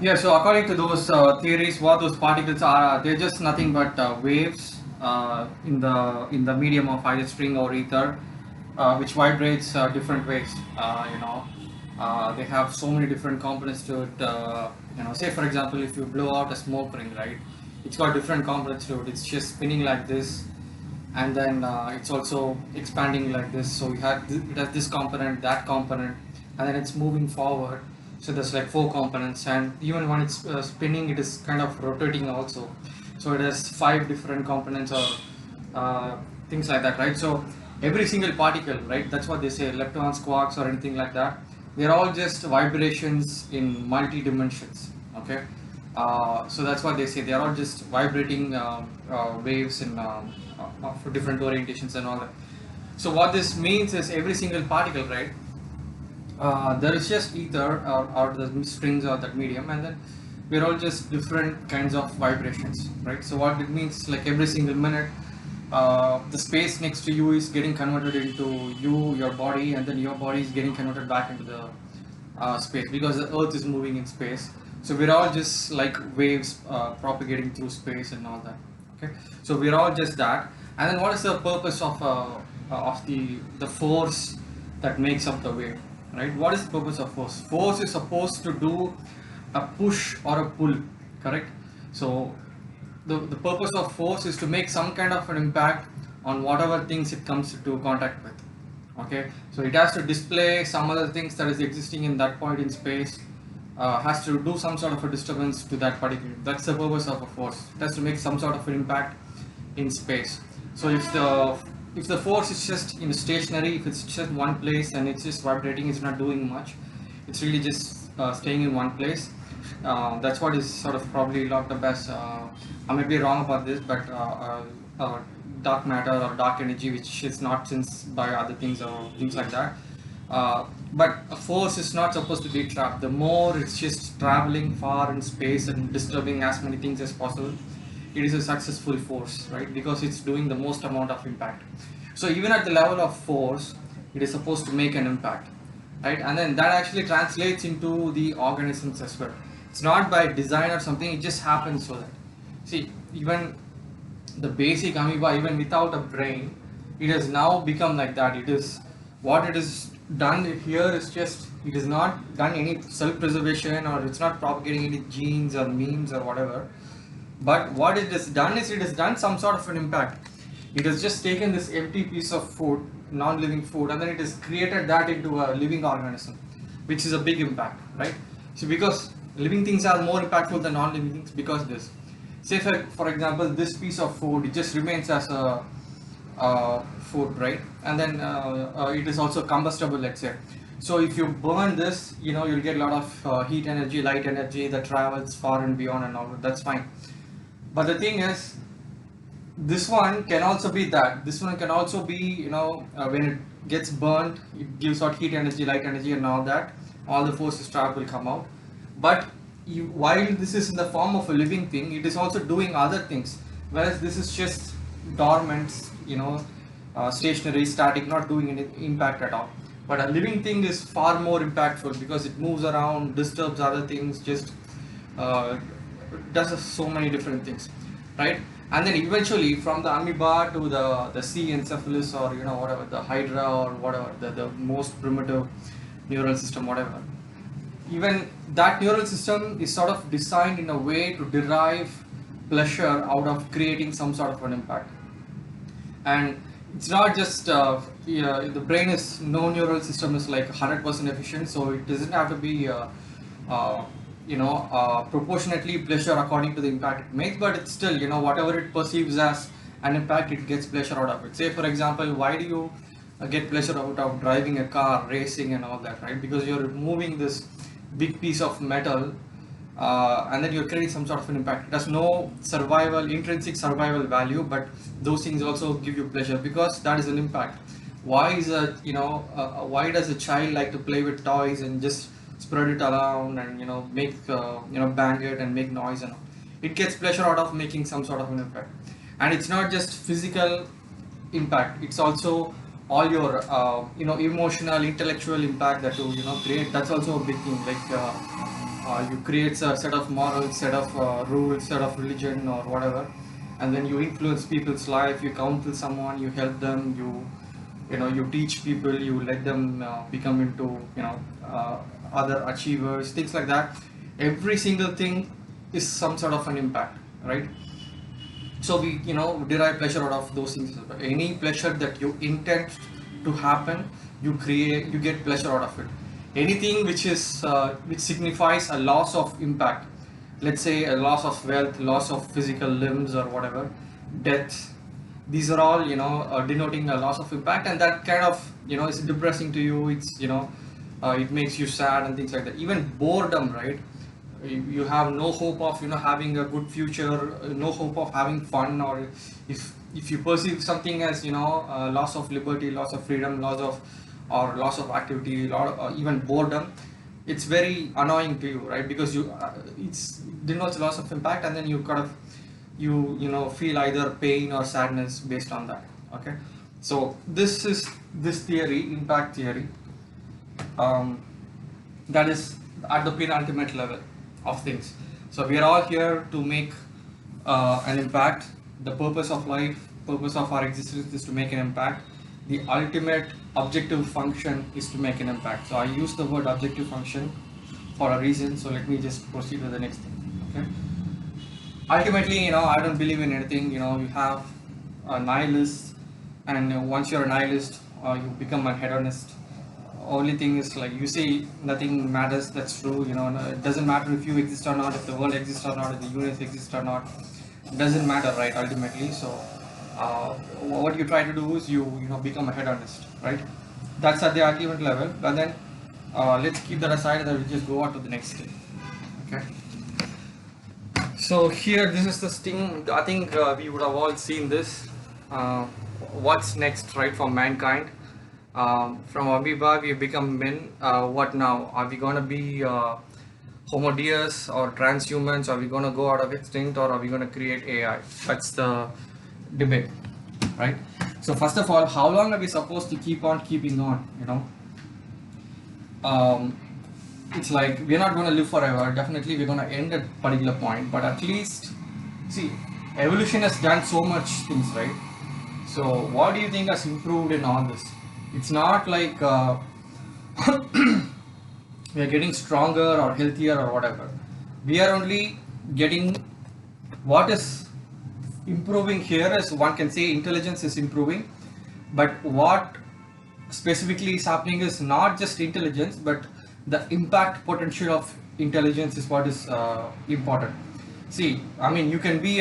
Yeah, so according to those theories, what those particles are, they're just nothing but waves in the medium of either string or ether, which vibrates different ways. They have so many different components to it. Say for example, if you blow out a smoke ring, right? It's got different components to it. It's just spinning like this, and then it's also expanding like this. So it has this component, that component, and then it's moving forward. So there's like four components, and even when it's spinning, it is kind of rotating also. So it has five different components or things like that, right? So every single particle, right? That's what they say, leptons, quarks, or anything like that. They're all just vibrations in multi dimensions. Okay, so that's what they say. They are all just vibrating waves in for different orientations and all that. So what this means is every single particle, right? There is just ether or the strings or that medium, and then we're all just different kinds of vibrations, right? So what it means, like every single minute, the space next to you is getting converted into your body, and then your body is getting converted back into the space because the Earth is moving in space. So we're all just like waves propagating through space and all that. Okay, so we're all just that. And then what is the purpose of the force that makes up the wave, right? What is the purpose of force? Force is supposed to do a push or a pull, correct? So the purpose of force is to make some kind of an impact on whatever things it comes into contact with. Okay, so it has to display some other things that is existing in that point in space, has to do some sort of a disturbance to that particular. That's the purpose of a force. It has to make some sort of an impact in space. So if the force is just in stationary, if it's just one place and it's just vibrating, it's not doing much, it's really just staying in one place. That's what is sort of probably locked up as I may be wrong about this, but dark matter or dark energy, which is not sensed by other things or things like that. But a force is not supposed to be trapped. The more it's just traveling far in space and disturbing as many things as possible, it is a successful force, right? Because it's doing the most amount of impact. So even at the level of force, it is supposed to make an impact, right? And then that actually translates into the organisms as well. It's not by design or something, it just happens so that. See, even the basic amoeba, even without a brain, it has now become like that. It is what it is done here is just it is not done any self-preservation, or it's not propagating any genes or memes or whatever. But what it has done is it has done some sort of an impact. It has just taken this empty piece of food, non-living food, and then it has created that into a living organism, which is a big impact, right? So because living things are more impactful than non-living things because this. Say for example, this piece of food, it just remains as a food, right? And then it is also combustible, let's say. So if you burn this, you'll get a lot of heat energy, light energy that travels far and beyond and all. That's fine. But the thing is, this one can also be that. This one can also be, when it gets burnt, it gives out heat energy, light energy, and all that. All the forces trapped will come out. But while this is in the form of a living thing, it is also doing other things. Whereas this is just dormant, stationary, static, not doing any impact at all. But a living thing is far more impactful because it moves around, disturbs other things, just uh, does so many different things, right? And then eventually from the amoeba to the sea encephalus, or whatever, the hydra or whatever, the most primitive neural system, whatever, even that neural system is sort of designed in a way to derive pleasure out of creating some sort of an impact. And it's not just yeah, the brain is no neural system is like 100% efficient, so it doesn't have to be uh, proportionately pleasure according to the impact it makes, but it's still, whatever it perceives as an impact, it gets pleasure out of it. Say for example, why do you get pleasure out of driving a car, racing and all that, right? Because you're moving this big piece of metal, and then you're creating some sort of an impact. It has no intrinsic survival value, but those things also give you pleasure because that is an impact. Why does a child like to play with toys and just spread it around and make bang it and make noise and all? It gets pleasure out of making some sort of an impact. And it's not just physical impact, it's also all your emotional, intellectual impact that you create. That's also a big thing, like you create a set of morals, set of rules, set of religion or whatever, and then you influence people's life. You counsel someone, you help them, you teach people, you let them become into other achievers, things like that. Every single thing is some sort of an impact, right? So we derive pleasure out of those things. Any pleasure that you intend to happen, you get pleasure out of it. Anything which signifies a loss of impact, let's say a loss of wealth, loss of physical limbs or whatever, death, these are all denoting a loss of impact, and that kind of is depressing to you. It's it makes you sad and things like that. Even boredom, right? You have no hope of having a good future, no hope of having fun, or if you perceive something as loss of liberty, loss of freedom, loss of activity, even boredom, it's very annoying to you, right? Because it's denotes loss of impact, and then you kind of feel either pain or sadness based on that. Okay, so this is this theory, impact theory, that is at the penultimate level of things. So we are all here to make an impact. The purpose of life, purpose of our existence is to make an impact. The ultimate objective function is to make an impact. So I use the word objective function for a reason. So let me just proceed to the next thing. Okay. Ultimately, I don't believe in anything. You have a nihilist, and once you're a nihilist, you become a hedonist. Only thing is, like you say, nothing matters. That's true. It doesn't matter if you exist or not, if the world exists or not, if the universe exists or not. It doesn't matter, right? Ultimately, so what you try to do is you become a hedonist, right? That's at the ultimate level. But then let's keep that aside, and then we'll just go on to the next thing. Okay. So here, this is the thing. I think we would have all seen this. What's next, right, for mankind? From amoeba we become men. What now? Are we going to be homo deus or transhumans? Are we going to go out of extinct, or are we going to create AI? That's the debate, right? So first of all, how long are we supposed to keep on keeping on? It's like we're not going to live forever. Definitely we're going to end at a particular point, but at least, see, evolution has done so much things, right? So what do you think has improved in all this? It's not like we are getting stronger or healthier or whatever. We are only getting, what is improving here is, one can say intelligence is improving, but what specifically is happening is not just intelligence, but the impact potential of intelligence is what is important. See, I mean, you can be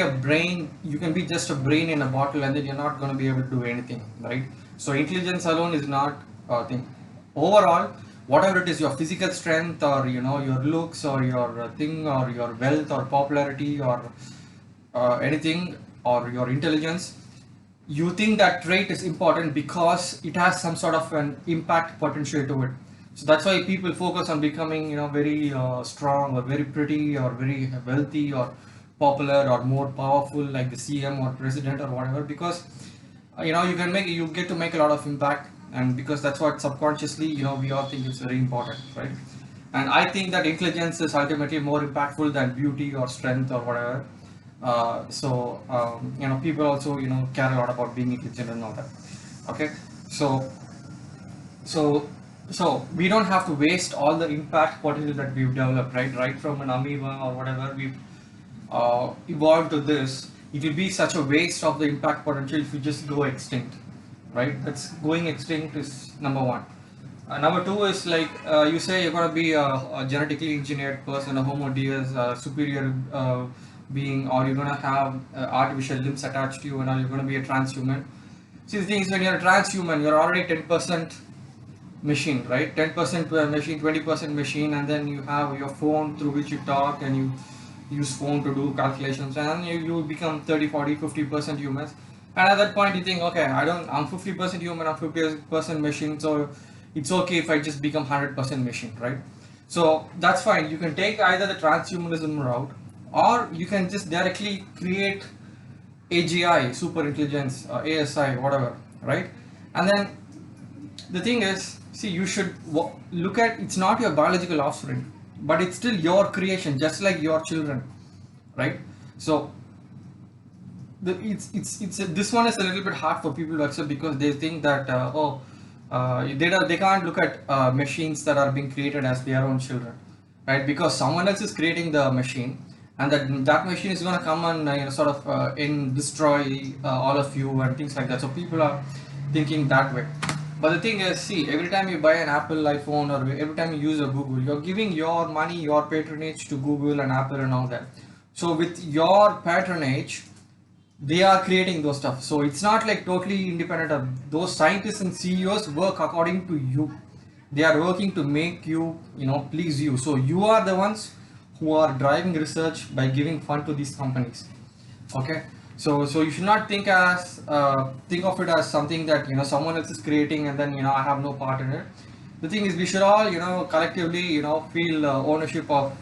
just a brain in a bottle, and then you're not going to be able to do anything, right? So intelligence alone is not a thing. Overall, whatever it is, your physical strength, or your looks, or your thing, or your wealth, or popularity, or anything, or your intelligence, you think that trait is important because it has some sort of an impact potential to it. So that's why people focus on becoming very strong, or very pretty, or very wealthy, or popular, or more powerful, like the CM or president or whatever, because you get to make a lot of impact, and because that's what subconsciously we all think is very important, right? And I think that intelligence is ultimately more impactful than beauty or strength or whatever. People also care a lot about being intelligent and all that. Okay, so we don't have to waste all the impact potential that we've developed, right from an amoeba or whatever we've evolved to this. It will be such a waste of the impact potential if you just go extinct, right? That's going extinct is number one. Number two is, like you say, you're going to be a genetically engineered person, a homo deus, a superior being, or you're going to have artificial limbs attached to you, and you're going to be a transhuman. See, the thing is, when you're a transhuman, you're already 10% machine, right? 10% machine, 20% machine, and then you have your phone through which you talk, and you use phone to do calculations, and you become 30, 40, 50% humans. And at that point you think, okay, I'm 50% human, I'm 50% machine, so it's okay if I just become 100% machine, right? So that's fine. You can take either the transhumanism route, or you can just directly create AGI, super intelligence, ASI, whatever, right? And then the thing is, see, you should look at, it's not your biological offspring. but it's still your creation, just like your children, right? So this one is a little bit hard for people to accept because they think that they can't look at machines that are being created as their own children, right? Because someone else is creating the machine, and that machine is going to come and sort of destroy all of you and things like that. So people are thinking that way. But the thing is, see, every time you buy an Apple iPhone or every time you use a Google, you're giving your money, your patronage to Google and Apple and all that. So with your patronage, they are creating those stuff. So it's not like totally independent of those scientists and CEOs work according to you. They are working to make you, please you. So you are the ones who are driving research by giving fund to these companies. Okay. So you should not think of it as something that someone else is creating and then I have no part in it. The thing is, we should all collectively feel ownership of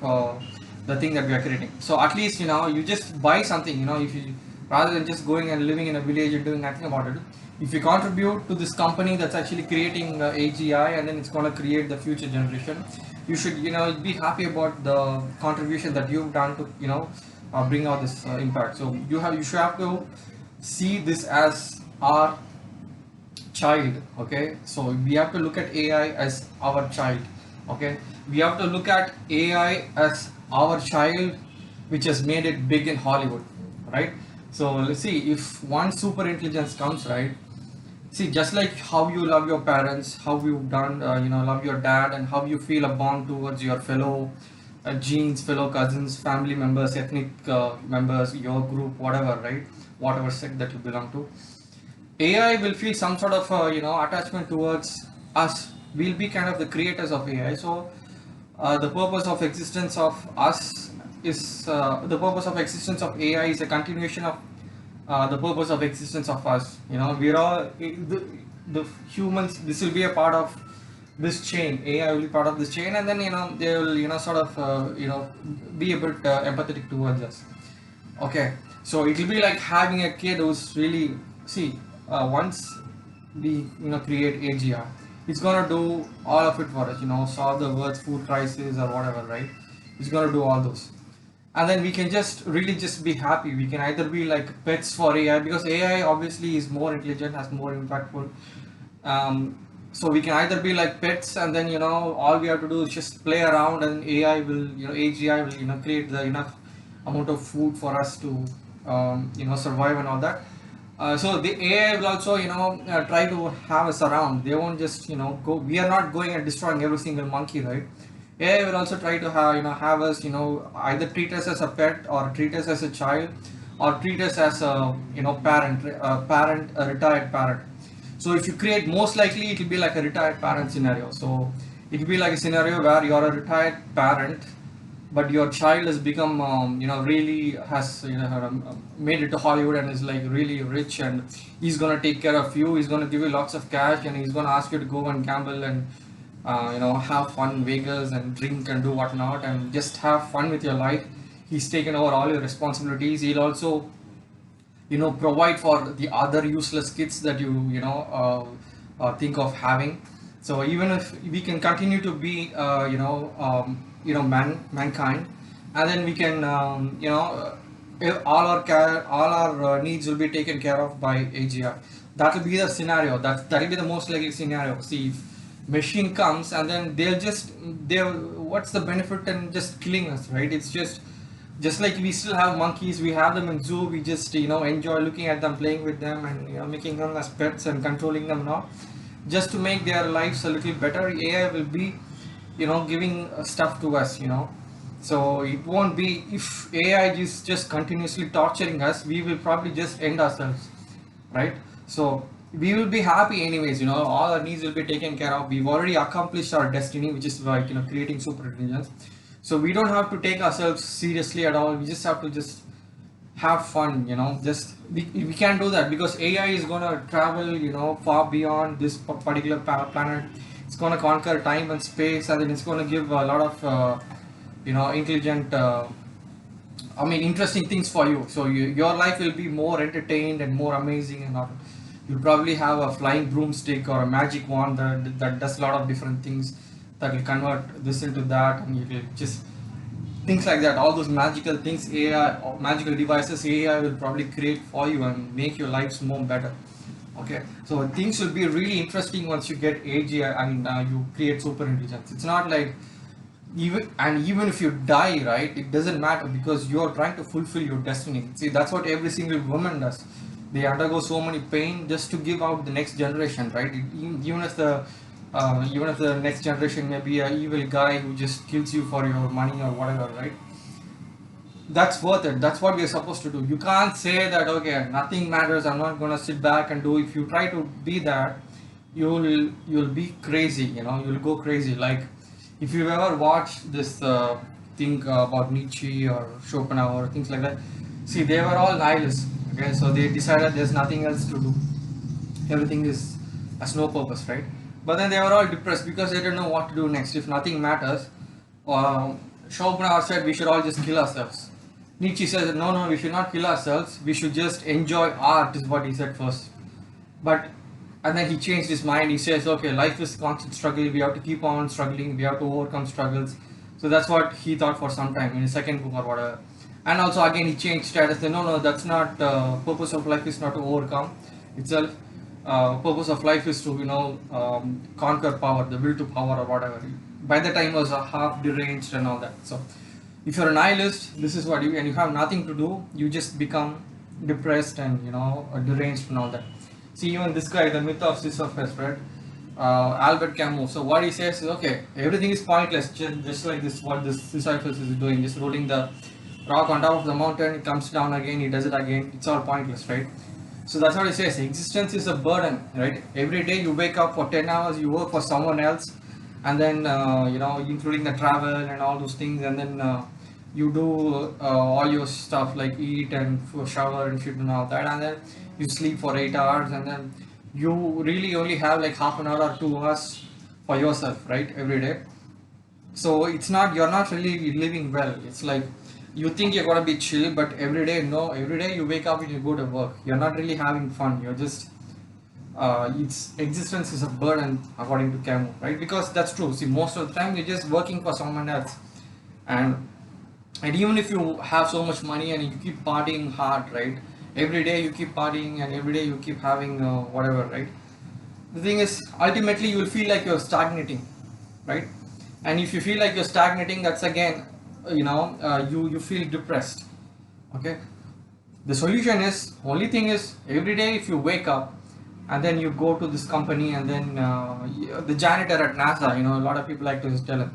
the thing that we are creating. So at least you just buy something, if you, rather than just going and living in a village and doing nothing about it, if you contribute to this company that's actually creating AGI, and then it's going to create the future generation, you should be happy about the contribution that you've done to bring out this impact. So you should have to see this as our child. Okay, so we have to look at AI as our child. Okay, we have to look at AI as our child, which has made it big in Hollywood, right? So let's see, if one super intelligence comes, right? See, just like how you love your parents, how you've done, love your dad, and how you feel a bond towards your fellow genes, fellow cousins, family members, ethnic members, your group, whatever, right? Whatever sect that you belong to. AI will feel some sort of attachment towards us. We'll be kind of the creators of AI. So the purpose of existence of us is the purpose of existence of AI is a continuation of the purpose of existence of us. We're all the humans. This will be a part of this chain. AI will be part of this chain, and then they will sort of be a bit empathetic towards us. Okay, so it will be like having a kid who's really, see, once we create AGI, it's gonna do all of it for us. Solve the world's food crisis or whatever, right? It's gonna do all those, and then we can just really just be happy. We can either be like pets for AI, because AI obviously is more intelligent, has more impactful. So we can either be like pets, and then all we have to do is just play around, and AI will AGI will create the enough amount of food for us to survive and all that. So the AI will also try to have us around. They won't just go. We are not going and destroying every single monkey, right? AI will also try to have us either treat us as a pet, or treat us as a child, or treat us as a a retired parent. So if you create, most likely it will be like a retired parent scenario. So it will be like a scenario where you are a retired parent, but your child has become really has made it to Hollywood and is like really rich, and he's gonna take care of you. He's gonna give you lots of cash, and he's gonna ask you to go and gamble and have fun in Vegas and drink and do whatnot and just have fun with your life. He's taken over all your responsibilities. He'll also provide for the other useless kids that think of having. So even if we can continue to be mankind, and then we can all our needs will be taken care of by AGI. That will be the scenario. That will be the most likely scenario. See, if machine comes and then they'll what's the benefit in just killing us, right? It's just like we still have monkeys, we have them in zoo, we just enjoy looking at them, playing with them, and making them as pets and controlling them now, just to make their lives a little better. AI will be giving stuff to us. So it won't be, if AI is just continuously torturing us, we will probably just end ourselves, right? So we will be happy anyways. All our needs will be taken care of. We've already accomplished our destiny, which is like creating super intelligence. So we don't have to take ourselves seriously at all. We just have to just have fun. Just we can't do that because AI is gonna travel far beyond this particular planet. It's gonna conquer time and space, and then it's gonna give a lot of intelligent interesting things for you. So your life will be more entertained and more amazing, and you'll probably have a flying broomstick or a magic wand that does a lot of different things that will convert this into that, and you will just things like that. All those magical things, AI or magical devices, AI will probably create for you and make your lives more better. Okay, so things will be really interesting once you get AGI and you create super intelligence. It's not like even if you die, right, it doesn't matter because you're trying to fulfill your destiny. See, that's what every single woman does. They undergo so many pain just to give out the next generation, right? Even if the next generation may be an evil guy who just kills you for your money or whatever, right? That's worth it. That's what we are supposed to do. You can't say that, okay, nothing matters, I'm not gonna sit back and do. If you try to be that, you'll be crazy, you'll go crazy. Like, if you've ever watched this thing about Nietzsche or Schopenhauer, things like that, see, they were all nihilists. Okay, so they decided there's nothing else to do, everything is has no purpose, right? But then they were all depressed because they didn't know what to do next. If nothing matters, Schopenhauer said we should all just kill ourselves. Nietzsche says no, no, we should not kill ourselves, we should just enjoy art, is what he said first. But and then he changed his mind. He says, okay, life is constant struggle, we have to keep on struggling, we have to overcome struggles. So that's what he thought for some time in his second book or whatever. And also again he changed status, said no, no, that's not purpose of life is not to overcome itself. Purpose of life is to conquer power, the will to power or whatever. By the time he was half deranged and all that. So if you're a nihilist, this is what and you have nothing to do, you just become depressed and deranged and all that. See, even this guy, the myth of Sisyphus, right? Albert Camus. So what he says is, okay, everything is pointless, just like this. What this Sisyphus is doing, just rolling the rock on top of the mountain, it comes down again, he does it again. It's all pointless, right? So that's what he says. Existence is a burden, right? Every day you wake up for 10 hours, you work for someone else, and then including the travel and all those things, and then you do all your stuff like eat and shower and shit and all that, and then you sleep for 8 hours, and then you really only have like half an hour or 2 hours for yourself, right? Every day. So you're not really living well. It's like you think you're gonna be chill, but every day you wake up and you go to work, you're not really having fun, you're just its existence is a burden, according to Camus, right? Because that's true. See, most of the time you're just working for someone else, and even if you have so much money and you keep partying hard, right? Every day you keep partying and every day you keep having whatever, right? The thing is, ultimately you will feel like you're stagnating, right? And if you feel like you're stagnating, that's again you feel depressed. Okay, the solution is, only thing is, every day if you wake up and then you go to this company, and then the janitor at NASA, a lot of people like to just tell him,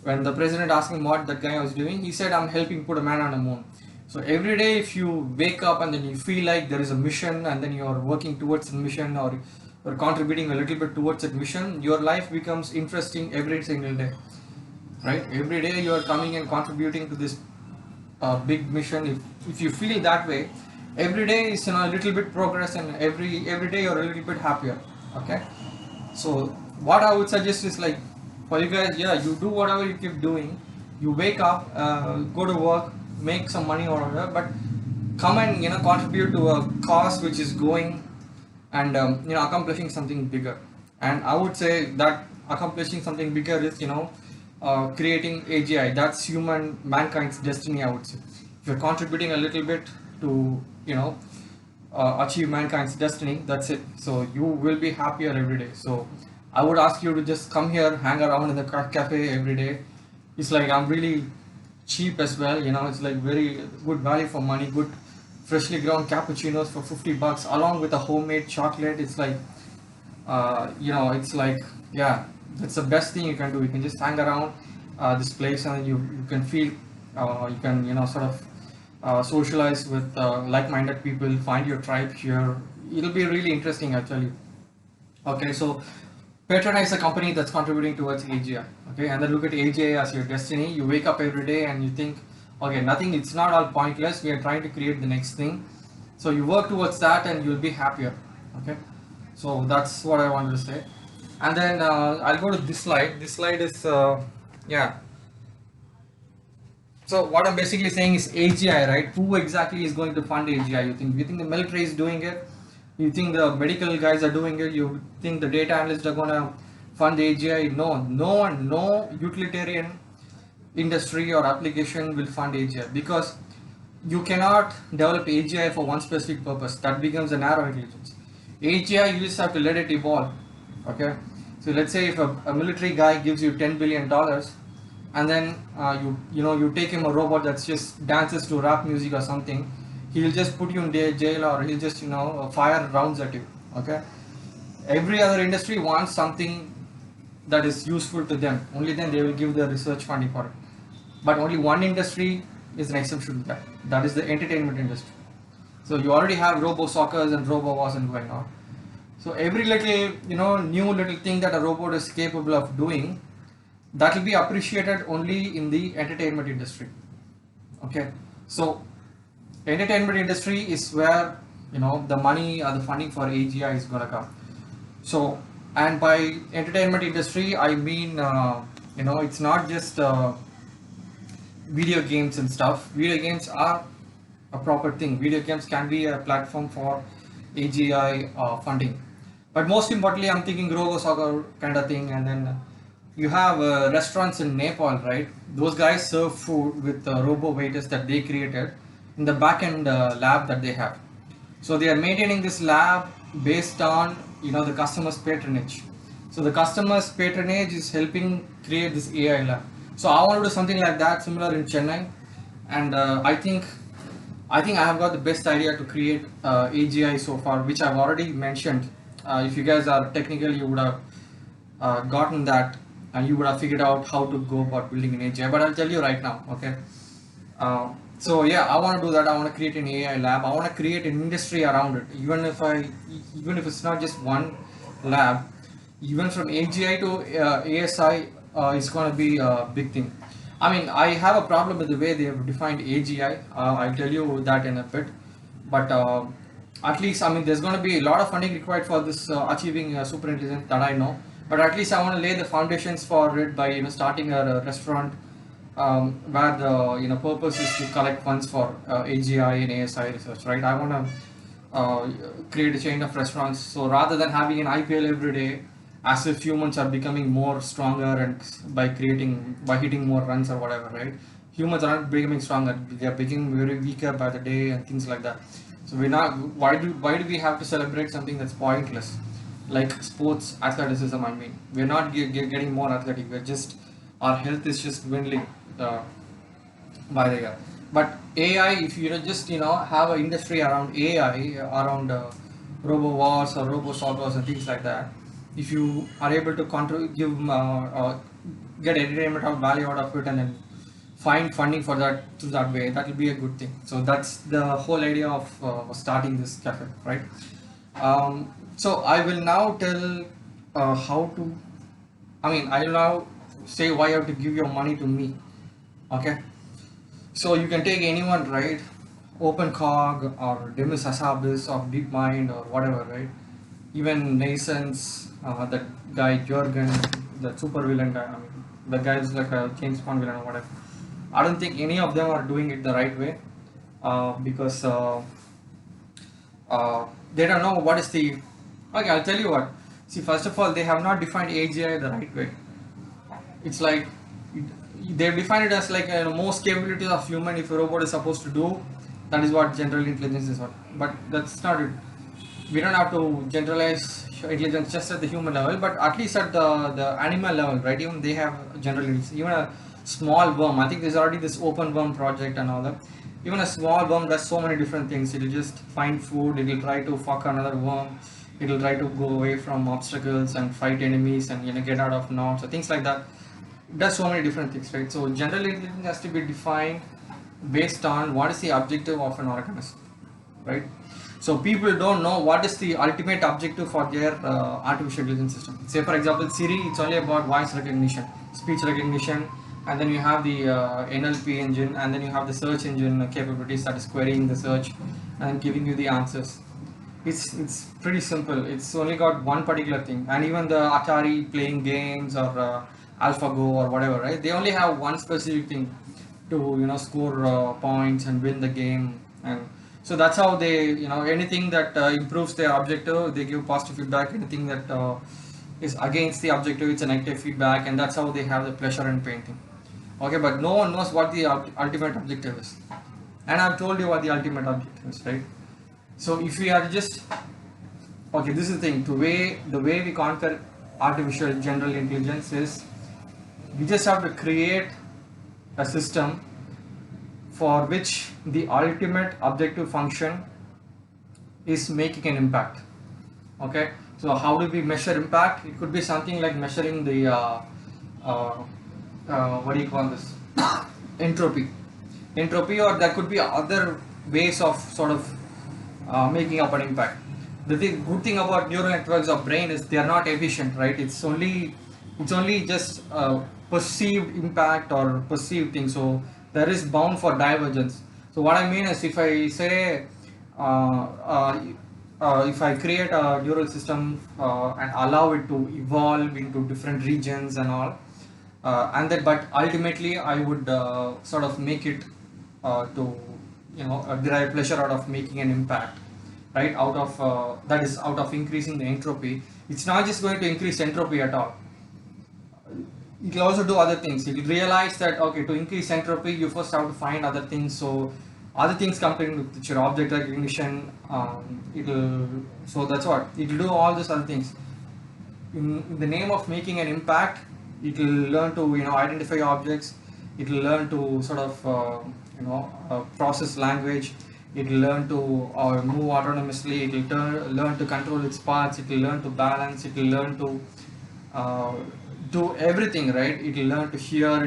when the president asked him what that guy was doing, he said, I'm helping put a man on the moon. So every day if you wake up and then you feel like there is a mission, and then you're working towards the mission, or you're contributing a little bit towards that mission, your life becomes interesting every single day, right? Every day you are coming and contributing to this big mission. If you feel that way, every day is a little bit progress, and every day you're a little bit happier. Okay, so what I would suggest is, like, for you guys, yeah, you do whatever you keep doing, you wake up, go to work, make some money or whatever, but come and contribute to a cause which is going and accomplishing something bigger. And I would say that accomplishing something bigger is creating AGI. That's mankind's destiny, I would say. If you're contributing a little bit to achieve mankind's destiny, that's it. So you will be happier every day. So I would ask you to just come here, hang around in the cafe every day. It's like, I'm really cheap as well, it's like very good value for money, good freshly ground cappuccinos for $50 along with a homemade chocolate. It's like it's like, yeah, that's the best thing you can do. You can just hang around this place, and you can feel you can sort of socialize with like-minded people, find your tribe here. It'll be really interesting, actually. Okay, so patronize a company that's contributing towards AGI. Okay, and then look at AGI as your destiny. You wake up every day and you think, okay, nothing, it's not all pointless, we are trying to create the next thing. So you work towards that and you'll be happier. Okay, so that's what I wanted to say. And then I'll go to this slide. This slide is yeah, so what I'm basically saying is AGI, right? Who exactly is going to fund AGI? You think the military is doing it? You think the medical guys are doing it? You think the data analysts are going to fund AGI. No, no one, no utilitarian industry or application will fund AGI, because you cannot develop AGI for one specific purpose. That becomes a narrow intelligence. AGI, you just have to let it evolve. Okay, so let's say if a military guy gives you $10 billion, and then you take him a robot that just dances to rap music or something, he'll just put you in jail, or he'll just fire rounds at you. Okay, every other industry wants something that is useful to them. Only then they will give the research funding for it. But only one industry is an exception to that. That is the entertainment industry. So you already have robo soccers and robo wars and going on. So every little new little thing that a robot is capable of doing, that will be appreciated only in the entertainment industry. Okay, so entertainment industry is where the money or the funding for AGI is gonna come. So, and by entertainment industry, I mean it's not just video games and stuff. Video games are a proper thing. Video games can be a platform for AGI funding. But most importantly, I'm thinking robo soccer kind of thing. And then you have restaurants in Nepal, right? Those guys serve food with robo waiters that they created in the back end lab that they have. So they are maintaining this lab based on the customer's patronage. So the customer's patronage is helping create this AI lab. So I want to do something like that, similar in Chennai, and I think I have got the best idea to create AGI so far, which I've already mentioned. If you guys are technical, you would have gotten that, and you would have figured out how to go about building an AGI. But I'll tell you right now, okay? So yeah, I want to do that. I want to create an AI lab. I want to create an industry around it. Even if it's not just one lab, even from AGI to ASI, is going to be a big thing. I mean, I have a problem with the way they have defined AGI. I'll tell you that in a bit. But at least, I mean, there's going to be a lot of funding required for this achieving super intelligence, that I know. But at least I want to lay the foundations for it by starting a restaurant where the purpose is to collect funds for AGI and ASI research, right? I want to create a chain of restaurants. So rather than having an IPL every day, as if humans are becoming more stronger and by hitting more runs or whatever, right? Humans are not becoming stronger; they are becoming very weaker by the day and things like that. So we're not. Why do we have to celebrate something that's pointless, like sports athleticism? I mean, we're not getting more athletic. We're just, our health is just dwindling by the year. But AI, if you just have an industry around AI, around robo wars or robo solvers and things like that, if you are able to get entertainment or value out of it, and then find funding for that through that way, that will be a good thing. So that's the whole idea of starting this cafe, right? So I will now tell how to. I mean, I will now say why you have to give your money to me. Okay. So you can take anyone, right? OpenCog or Demis Hassabis or DeepMind or whatever, right? Even Nason's, that guy Jurgen, the super villain guy. I mean, the guy is like a James Bond villain or whatever. I don't think any of them are doing it the right way, because they don't know what is the. Okay, I'll tell you what. See, first of all, they have not defined AGI the right way. It's like they've defined it as like most capabilities of human. If a robot is supposed to do, that is what general intelligence is. But that's not it. We don't have to generalize intelligence just at the human level, but at least at the animal level, right? Even they have general intelligence. Even a small worm, I think there's already this open worm project and all that. Even a small worm does so many different things. It'll just find food, it'll try to fuck another worm, it'll try to go away from obstacles and fight enemies and get out of knots, so things like that. It does so many different things, right? So general intelligence has to be defined based on what is the objective of an organism, right? So people don't know what is the ultimate objective for their artificial intelligence system. Say for example Siri, it's only about voice recognition, speech recognition, and then you have the NLP engine, and then you have the search engine capabilities that is querying the search and giving you the answers. It's pretty simple. It's only got one particular thing. And even the Atari playing games or AlphaGo or whatever, right? They only have one specific thing to score points and win the game. And so that's how they anything that improves their objective, they give positive feedback. Anything that is against the objective, it's a negative feedback, and that's how they have the pleasure in painting. Okay, but no one knows what the ultimate objective is, and I've told you what the ultimate objective is, right? So if we are just, okay, this is the thing, the way we conquer artificial general intelligence is we just have to create a system for which the ultimate objective function is making an impact. Okay, so how do we measure impact? It could be something like measuring the uh, what do you call this, entropy, or there could be other ways of sort of making up an impact. The good thing about neural networks of brain is they are not efficient, right? It's only just perceived impact or perceived thing, so there is bound for divergence. So what I mean is, if I say uh, uh, if I create a neural system and allow it to evolve into different regions and all, and then but ultimately I would sort of make it to derive pleasure out of making an impact, right? Out of that is out of increasing the entropy. It's not just going to increase entropy at all. It will also do other things. You will realize that, okay, to increase entropy you first have to find other things, so other things come in with your object recognition. It'll So that's what it will do, all these other things in the name of making an impact. It will learn to identify objects. It will learn to sort of process language. It will learn to move autonomously. It will learn to control its parts. It will learn to balance. It will learn to uh, do everything, right? It will learn to hear.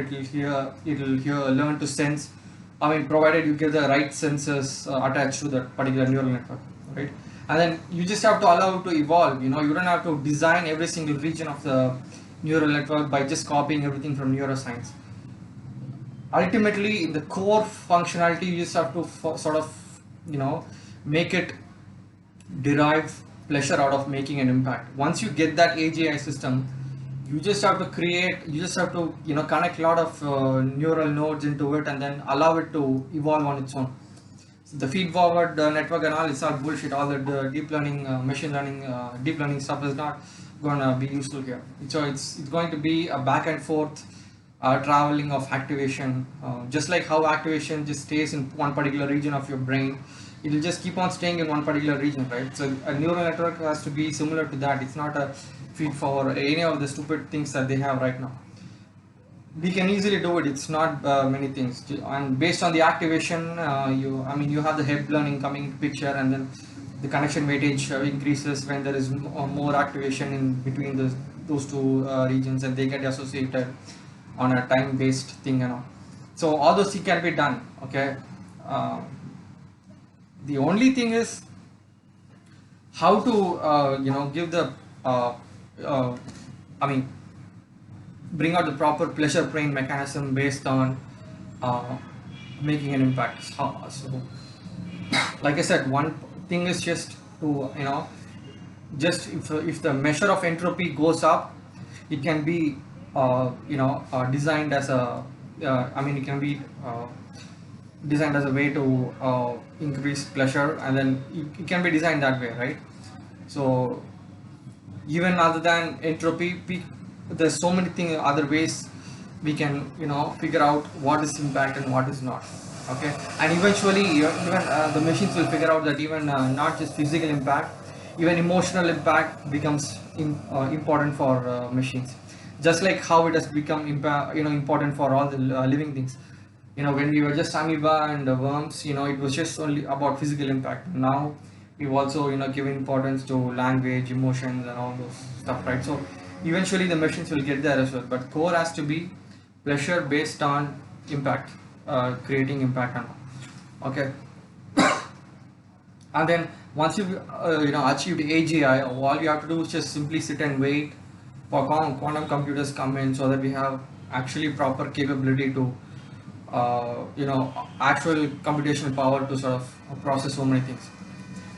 It will learn to sense. I mean, provided you give the right sensors attached to that particular neural network, right? And then you just have to allow it to evolve. You don't have to design every single region of the neural network by just copying everything from neuroscience. Ultimately, in the core functionality, you just have to sort of make it derive pleasure out of making an impact. Once you get that AGI system, you just have to connect a lot of neural nodes into it, and then allow it to evolve on its own. So the feed forward network and all, it's all bullshit. All the deep learning, machine learning, deep learning stuff is not gonna be useful here. So it's going to be a back and forth traveling of activation, just like how activation just stays in one particular region of your brain. It will just keep on staying in one particular region, right? So a neural network has to be similar to that. It's not a feed forward, any of the stupid things that they have right now. We can easily do it. It's not many things, and based on the activation, you have the head learning coming into picture, and then the connection weightage increases when there is more activation in between those two regions, and they get associated on a time based thing and all. So all those things can be done. Okay, the only thing is how to give the I mean bring out the proper pleasure brain mechanism based on making an impact. So like I said, one thing is just to just if the measure of entropy goes up, it can be designed as a it can be designed as a way to increase pleasure, and then it can be designed that way, right? So even other than entropy, there's so many things, other ways we can figure out what is impact and what is not. Okay, and eventually even the machines will figure out that even not just physical impact, even emotional impact becomes important for machines, just like how it has become important for all the living things. When we were just amoeba and worms, it was just only about physical impact. Now we've also given importance to language, emotions, and all those stuff, right? So eventually the machines will get there as well, but core has to be pleasure based on impact, creating impact and all. Okay. And then once you've achieved AGI, all you have to do is just simply sit and wait for quantum computers come in, so that we have actually proper capability to actual computational power to sort of process so many things.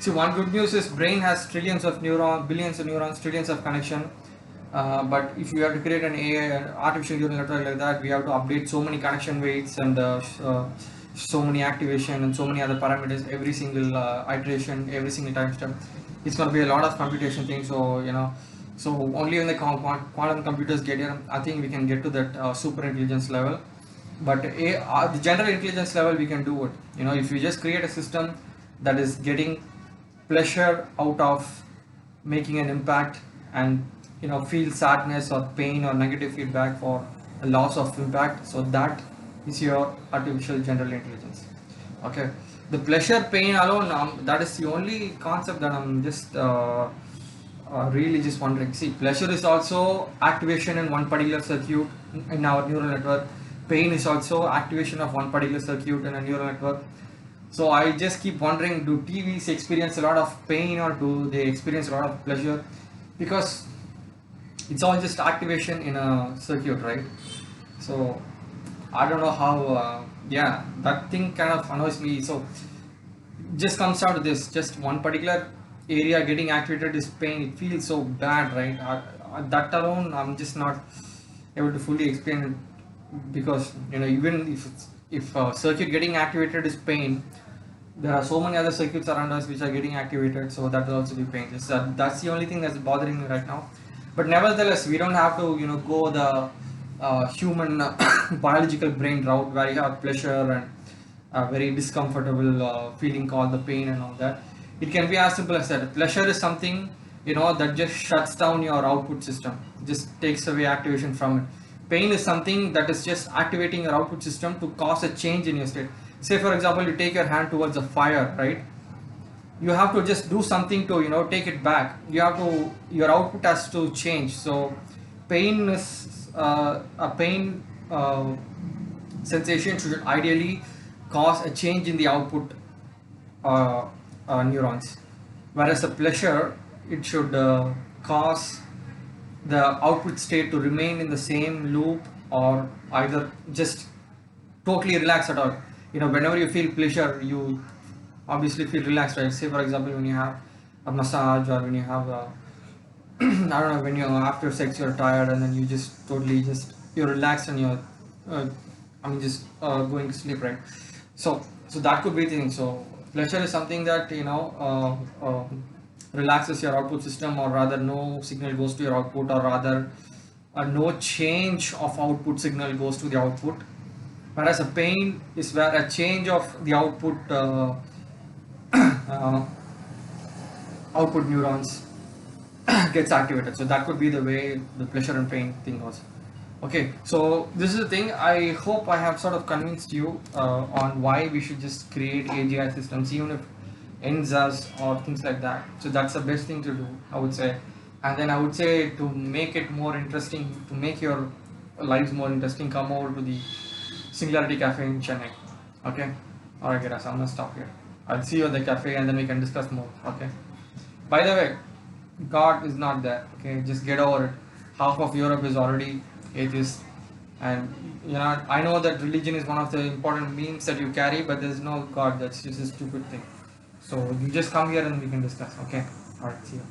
See, one good news is brain has trillions of neurons, billions of neurons, trillions of connection. But if you have to create an AI, an artificial neural network like that, we have to update so many connection weights and so many activation and so many other parameters every single iteration, every single time step. It's going to be a lot of computation things. So So only when the quantum computers get here, I think we can get to that super intelligence level. But the general intelligence level, we can do it. If you just create a system that is getting pleasure out of making an impact, and feel sadness or pain or negative feedback for a loss of impact, so that is your artificial general intelligence. Okay, the pleasure pain alone, that is the only concept that I'm just really just wondering. See, pleasure is also activation in one particular circuit in our neural network. Pain is also activation of one particular circuit in a neural network. So I just keep wondering, do TVs experience a lot of pain or do they experience a lot of pleasure? Because it's all just activation in a circuit, right? So I don't know how. Yeah, that thing kind of annoys me. So just comes down to this: just one particular area getting activated is pain. It feels so bad, right? That alone, I'm just not able to fully explain it, because even if a circuit getting activated is pain, there are so many other circuits around us which are getting activated, so that will also be pain. That's the only thing that's bothering me right now. But nevertheless, we don't have to go the human biological brain route, where you have pleasure and a very discomfortable feeling called the pain and all that. It can be as simple as that. Pleasure is something that just shuts down your output system, just takes away activation from it. Pain is something that is just activating your output system to cause a change in your state. Say for example, you take your hand towards a fire, right? You have to just do something to take it back. Your output has to change. So pain is a pain sensation should ideally cause a change in the output uh, neurons, whereas the pleasure, it should cause the output state to remain in the same loop, or either just totally relax at all. Whenever you feel pleasure, you obviously feel relaxed, right? Say for example, when you have a massage, or when you have I don't know, when you're after sex, you're tired, and then you just totally just you're relaxed, and you're uh, just going to sleep, right? So that could be the thing. So pleasure is something that relaxes your output system, or rather no signal goes to your output, or rather no change of output signal goes to the output. Whereas a pain is where a change of the output uh, output neurons gets activated. So that could be the way the pleasure and pain thing goes. Okay, so this is the thing. I hope I have sort of convinced you on why we should just create AGI systems, even if ends as or things like that. So that's the best thing to do, I would say. And then I would say, to make it more interesting, to make your lives more interesting, come over to the Singularity Cafe in Chennai. Okay? Alright, guys, I'm gonna stop here. I'll see you at the cafe, and then we can discuss more. Okay? By the way, God is not there. Okay? Just get over it. Half of Europe is already atheist. And I know that religion is one of the important memes that you carry, but there's no God. That's just a stupid thing. So you just come here and we can discuss. Okay? Alright, see you.